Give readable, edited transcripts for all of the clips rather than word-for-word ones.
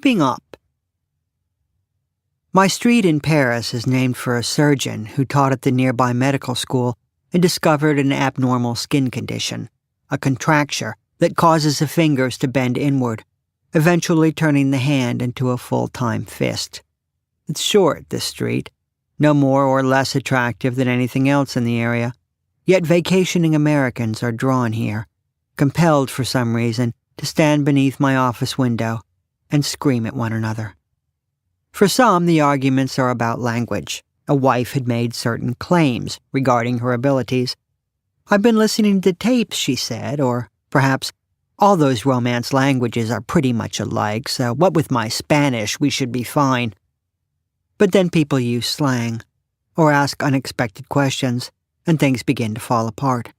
Keeping Up. My street in Paris is named for a surgeon who taught at the nearby medical school and discovered an abnormal skin condition, a contracture that causes the fingers to bend inward, eventually turning the hand into a full-time fist. It's short, this street, no more or less attractive than anything else in the area, yet vacationing Americans are drawn here, compelled for some reason to stand beneath my office window and scream at one another. For some, the arguments are about language. A wife had made certain claims regarding her abilities. "I've been listening to tapes," she said, or perhaps, "All those Romance languages are pretty much alike, so what with my Spanish, we should be fine." But then people use slang, or ask unexpected questions, and things begin to fall apart.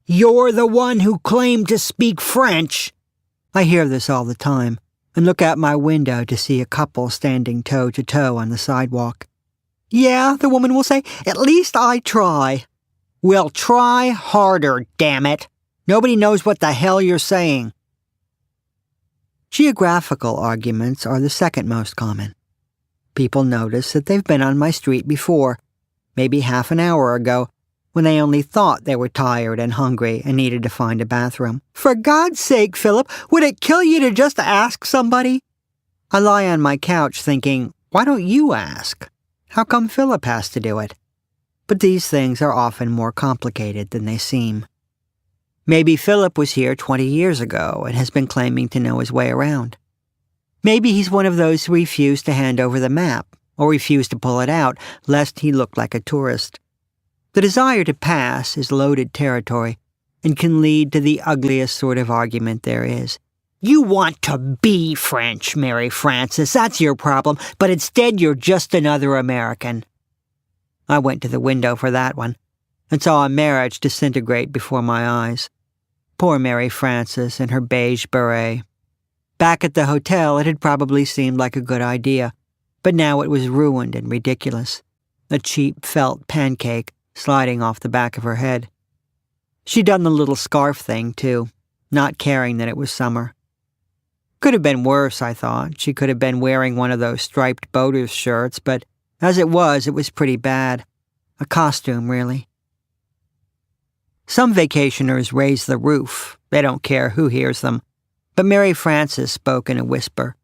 "You're the one who claimed to speak French!" I hear this all the time, and look out my window to see a couple standing toe-to-toe on the sidewalk. "Yeah," the woman will say, "at least I try." "Well, try harder, damn it. Nobody knows what the hell you're saying." Geographical arguments are the second most common. People notice that they've been on my street before, maybe half an hour ago, when they only thought they were tired and hungry and needed to find a bathroom. "For God's sake, Philip, would it kill you to just ask somebody?" I lie on my couch thinking, why don't you ask? How come Philip has to do it? But these things are often more complicated than they seem. Maybe Philip was here 20 years ago and has been claiming to know his way around. Maybe he's one of those who refused to hand over the map, or refused to pull it out, lest he look like a tourist. The desire to pass is loaded territory and can lead to the ugliest sort of argument there is. "You want to be French, Mary Frances, that's your problem, but instead you're just another American." I went to the window for that one, and saw a marriage disintegrate before my eyes. Poor Mary Frances and her beige beret. Back at the hotel it had probably seemed like a good idea, but now it was ruined and ridiculous. A cheap felt pancake sliding off the back of her head. She'd done the little scarf thing, too, not caring that it was summer. Could have been worse, I thought. She could have been wearing one of those striped boater's shirts, but as it was pretty bad. A costume, really. Some vacationers raise the roof. They don't care who hears them. But Mary Frances spoke in a whisper.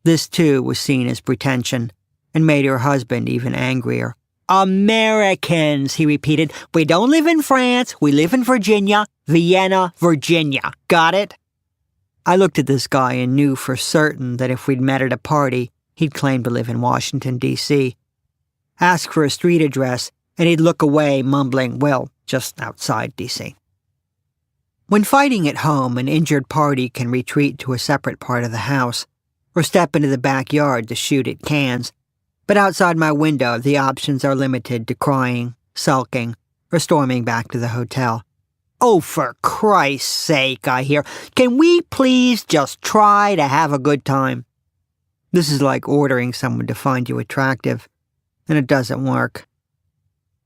This, too, was seen as pretension, and made her husband even angrier. "Americans," he repeated. "We don't live in France. We live in Virginia. Vienna, Virginia. Got it?" I looked at this guy and knew for certain that if we'd met at a party, he'd claim to live in Washington, D.C. Ask for a street address, and he'd look away, mumbling, well, just outside D.C. When fighting at home, an injured party can retreat to a separate part of the house, or step into the backyard to shoot at cans. But outside my window, the options are limited to crying, sulking, or storming back to the hotel. "Oh, for Christ's sake," I hear, "can we please just try to have a good time?" This is like ordering someone to find you attractive, and it doesn't work.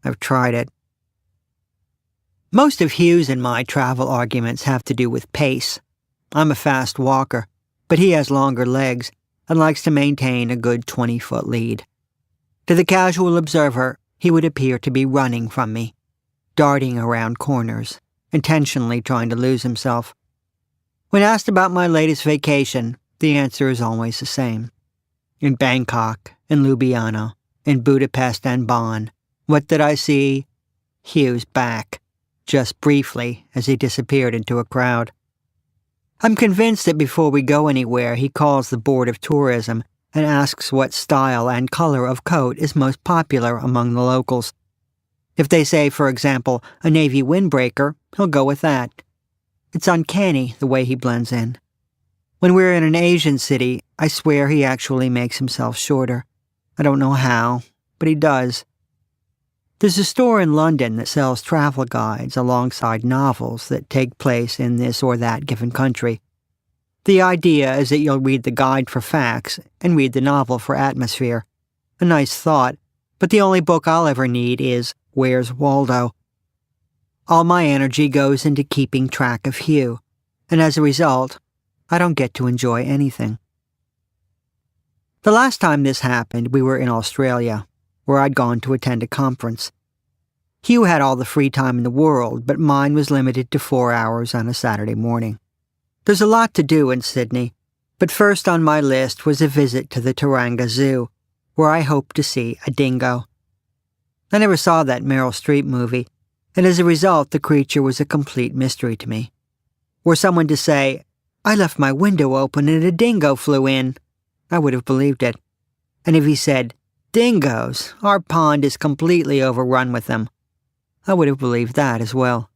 I've tried it. Most of Hugh's and my travel arguments have to do with pace. I'm a fast walker, but he has longer legs and likes to maintain a good 20-foot lead. To the casual observer, he would appear to be running from me, darting around corners, intentionally trying to lose himself. When asked about my latest vacation, the answer is always the same. In Bangkok, in Ljubljana, in Budapest and Bonn, what did I see? Hugh's back, just briefly as he disappeared into a crowd. I'm convinced that before we go anywhere, he calls the Board of Tourism and asks what style and color of coat is most popular among the locals. If they say, for example, a navy windbreaker, he'll go with that. It's uncanny the way he blends in. When we're in an Asian city, I swear he actually makes himself shorter. I don't know how, but he does. There's a store in London that sells travel guides alongside novels that take place in this or that given country. The idea is that you'll read the guide for facts and read the novel for atmosphere. A nice thought, but the only book I'll ever need is Where's Waldo? All my energy goes into keeping track of Hugh, and as a result, I don't get to enjoy anything. The last time this happened, we were in Australia, where I'd gone to attend a conference. Hugh had all the free time in the world, but mine was limited to 4 hours on a Saturday morning. There's a lot to do in Sydney, but first on my list was a visit to the Taronga Zoo, where I hoped to see a dingo. I never saw that Meryl Streep movie, and as a result, the creature was a complete mystery to me. Were someone to say, "I left my window open and a dingo flew in," I would have believed it. And if he said, "Dingoes, our pond is completely overrun with them," I would have believed that as well.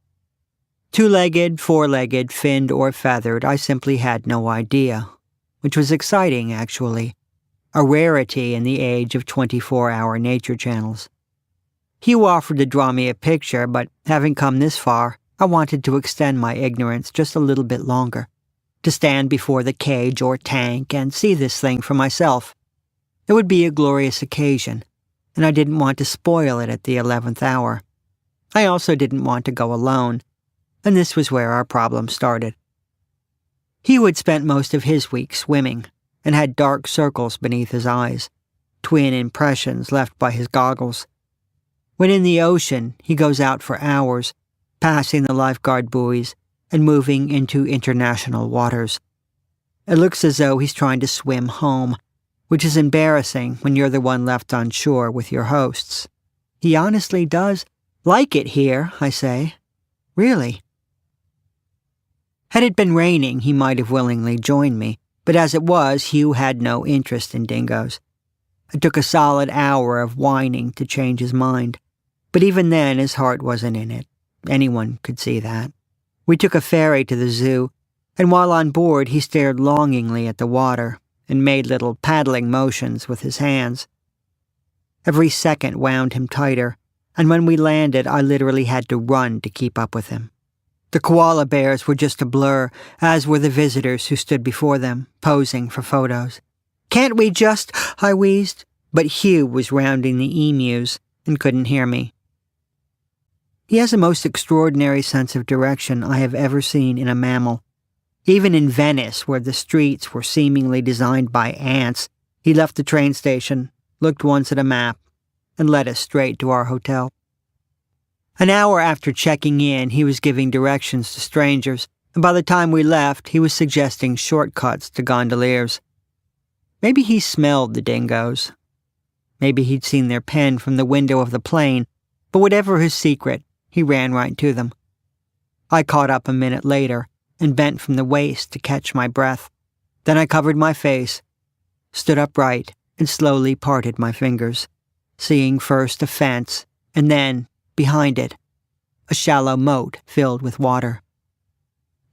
Two-legged, four-legged, finned, or feathered, I simply had no idea, which was exciting, actually, a rarity in the age of 24-hour nature channels. Hugh offered to draw me a picture, but having come this far, I wanted to extend my ignorance just a little bit longer, to stand before the cage or tank and see this thing for myself. It would be a glorious occasion, and I didn't want to spoil it at the 11th hour. I also didn't want to go alone, and this was where our problem started. Hugh had spent most of his week swimming, and had dark circles beneath his eyes, twin impressions left by his goggles. When in the ocean, he goes out for hours, passing the lifeguard buoys and moving into international waters. It looks as though he's trying to swim home, which is embarrassing when you're the one left on shore with your hosts. He honestly does like it here, I say. Really. Had it been raining, he might have willingly joined me, but as it was, Hugh had no interest in dingoes. It took a solid hour of whining to change his mind, but even then his heart wasn't in it. Anyone could see that. We took a ferry to the zoo, and while on board he stared longingly at the water and made little paddling motions with his hands. Every second wound him tighter, and when we landed I literally had to run to keep up with him. The koala bears were just a blur, as were the visitors who stood before them, posing for photos. "Can't we just—" I wheezed, but Hugh was rounding the emus and couldn't hear me. He has a most extraordinary sense of direction I have ever seen in a mammal. Even in Venice, where the streets were seemingly designed by ants, he left the train station, looked once at a map, and led us straight to our hotel. An hour after checking in, he was giving directions to strangers, and by the time we left, he was suggesting shortcuts to gondoliers. Maybe he smelled the dingoes. Maybe he'd seen their pen from the window of the plane, but whatever his secret, he ran right to them. I caught up a minute later and bent from the waist to catch my breath. Then I covered my face, stood upright, and slowly parted my fingers, seeing first a fence, and then, behind it, a shallow moat filled with water.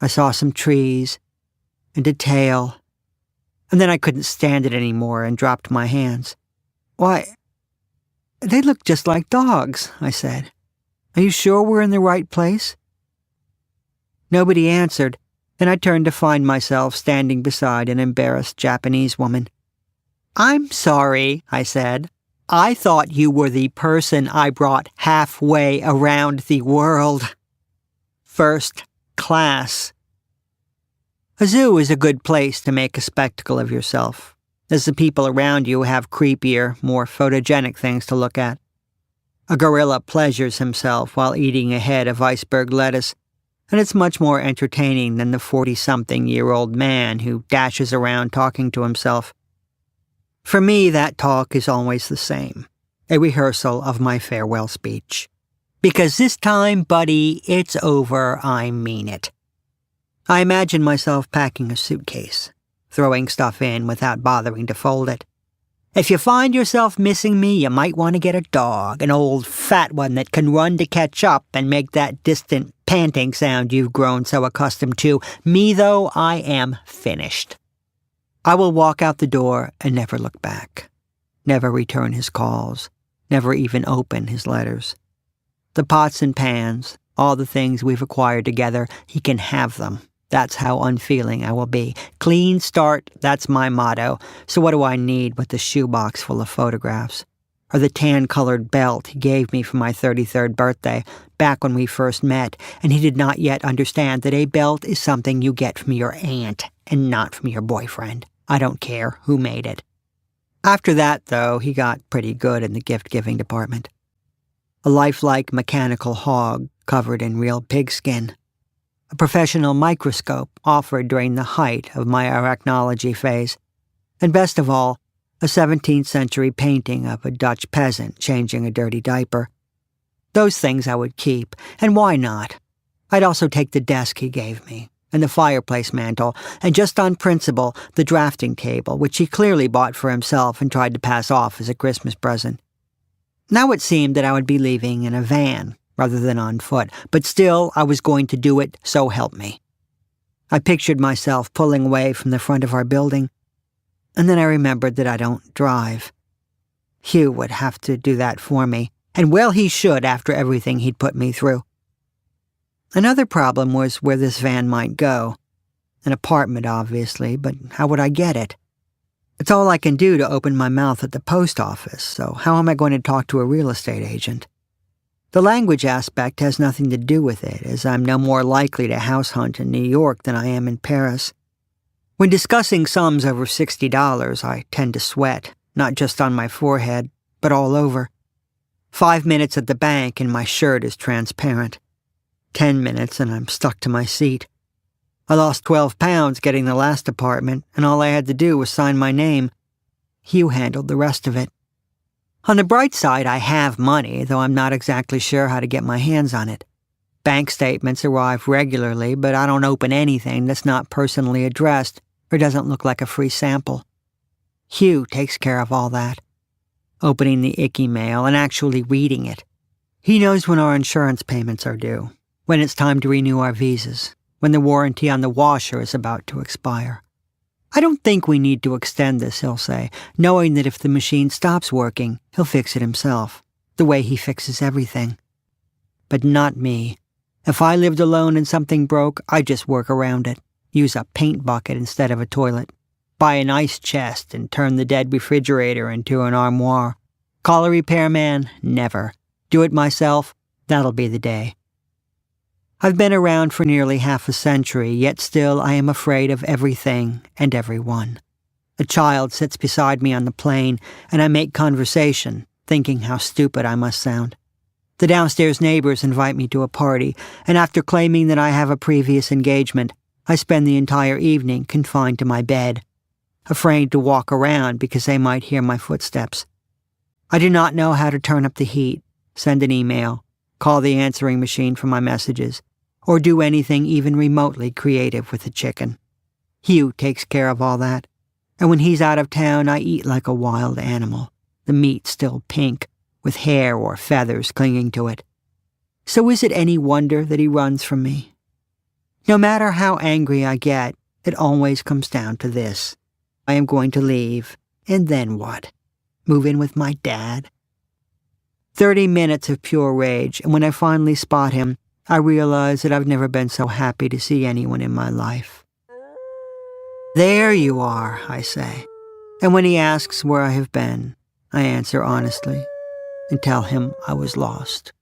I saw some trees and a tail, and then I couldn't stand it anymore and dropped my hands. "Why, they look just like dogs," I said. "Are you sure we're in the right place?" Nobody answered, and I turned to find myself standing beside an embarrassed Japanese woman. "I'm sorry," I said. "I thought you were the person I brought halfway around the world. First class." A zoo is a good place to make a spectacle of yourself, as the people around you have creepier, more photogenic things to look at. A gorilla pleasures himself while eating a head of iceberg lettuce, and it's much more entertaining than the 40-something-year-old man who dashes around talking to himself. For me, that talk is always the same, a rehearsal of my farewell speech. Because this time, buddy, it's over, I mean it. I imagine myself packing a suitcase, throwing stuff in without bothering to fold it. If you find yourself missing me, you might want to get a dog, an old fat one that can run to catch up and make that distant panting sound you've grown so accustomed to. Me, though, I am finished. I will walk out the door and never look back, never return his calls, never even open his letters. The pots and pans, all the things we've acquired together, he can have them. That's how unfeeling I will be. Clean start, that's my motto. So what do I need but the shoebox full of photographs? Or the tan-colored belt he gave me for my 33rd birthday, back when we first met, and he did not yet understand that a belt is something you get from your aunt and not from your boyfriend. I don't care who made it. After that, though, he got pretty good in the gift-giving department. A lifelike mechanical hog covered in real pigskin. A professional microscope offered during the height of my arachnology phase. And best of all, a 17th century painting of a Dutch peasant changing a dirty diaper. Those things I would keep, and why not? I'd also take the desk he gave me, and the fireplace mantel, and just on principle, the drafting table, which he clearly bought for himself and tried to pass off as a Christmas present. Now it seemed that I would be leaving in a van, rather than on foot, but still I was going to do it, so help me. I pictured myself pulling away from the front of our building, and then I remembered that I don't drive. Hugh would have to do that for me, and well he should after everything he'd put me through. Another problem was where this van might go. An apartment, obviously, but how would I get it? It's all I can do to open my mouth at the post office, so how am I going to talk to a real estate agent? The language aspect has nothing to do with it, as I'm no more likely to house hunt in New York than I am in Paris. When discussing sums over $60, I tend to sweat, not just on my forehead, but all over. 5 minutes at the bank and my shirt is transparent. 10 minutes and I'm stuck to my seat. I lost 12 pounds getting the last apartment, and all I had to do was sign my name. Hugh handled the rest of it. On the bright side, I have money, though I'm not exactly sure how to get my hands on it. Bank statements arrive regularly, but I don't open anything that's not personally addressed or doesn't look like a free sample. Hugh takes care of all that. Opening the icky mail and actually reading it. He knows when our insurance payments are due, when it's time to renew our visas, when the warranty on the washer is about to expire. I don't think we need to extend this, he'll say, knowing that if the machine stops working, he'll fix it himself, the way he fixes everything. But not me. If I lived alone and something broke, I'd just work around it, use a paint bucket instead of a toilet, buy an ice chest and turn the dead refrigerator into an armoire. Call a repairman? Never. Do it myself? That'll be the day. I've been around for nearly half a century, yet still I am afraid of everything and everyone. A child sits beside me on the plane, and I make conversation, thinking how stupid I must sound. The downstairs neighbors invite me to a party, and after claiming that I have a previous engagement, I spend the entire evening confined to my bed, afraid to walk around because they might hear my footsteps. I do not know how to turn up the heat, send an email, call the answering machine for my messages, or do anything even remotely creative with the chicken. Hugh takes care of all that, and when he's out of town, I eat like a wild animal, the meat still pink, with hair or feathers clinging to it. So is it any wonder that he runs from me? No matter how angry I get, it always comes down to this. I am going to leave, and then what? Move in with my dad? 30 minutes of pure rage, and when I finally spot him, I realize that I've never been so happy to see anyone in my life. "There you are," I say. And when he asks where I have been, I answer honestly and tell him I was lost.